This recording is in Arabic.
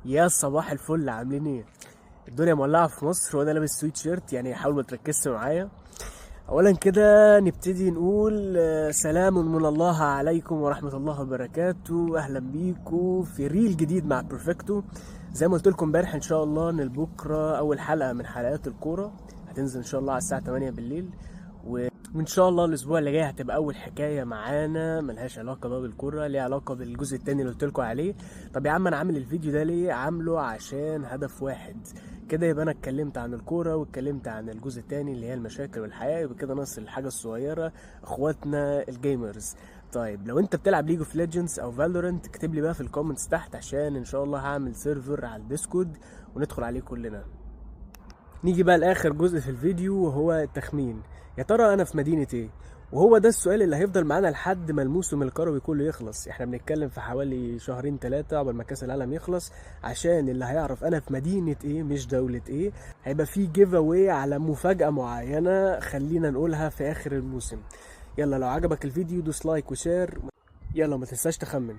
يا صباح الفل، عاملين ايه؟ الدنيا مولعه في مصر وانا لابس سويت شيرت، يعني حاول ما تركزش معايا. اولا كده نبتدي نقول سلام من الله عليكم ورحمه الله وبركاته. اهلا بيكم في ريل جديد مع بيرفكتو. زي ما قلت لكم امبارح، ان شاء الله ان بكره اول حلقه من حلقات الكوره هتنزل ان شاء الله على الساعه 8 بالليل. وان شاء الله الاسبوع اللي جاي هتبقى اول حكايه معانا ملهاش علاقه بقى بالكوره، ليها علاقه بالجزء التاني اللي قلت لكم عليه. طب يا عم، انا عامل الفيديو ده ليه؟ عامله عشان هدف واحد كده، يبقى انا اتكلمت عن الكوره واتكلمت عن الجزء التاني اللي هي المشاكل والحياه، يبقى كده ناقص الحاجه الصغيره، اخواتنا الجيمرز. طيب لو انت بتلعب ليج اوف ليجندز او فالورنت، اكتب لي بقى في الكومنتس تحت، عشان ان شاء الله هعمل سيرفر على الديسكورد وندخل عليه كلنا. نيجي بقى لاخر جزء في الفيديو، وهو التخمين. يا ترى انا في مدينة ايه؟ وهو ده السؤال اللي هيفضل معانا لحد ما الموسم الكروي كله يخلص. احنا بنتكلم في حوالي شهرين ثلاثة قبل ما كاس العالم يخلص، عشان اللي هيعرف انا في مدينة ايه مش دولة ايه هيبقى في جيف اواي على مفاجأة معينة خلينا نقولها في اخر الموسم. يلا لو عجبك الفيديو دوس لايك وشير. يلا ما تنساش تخمن.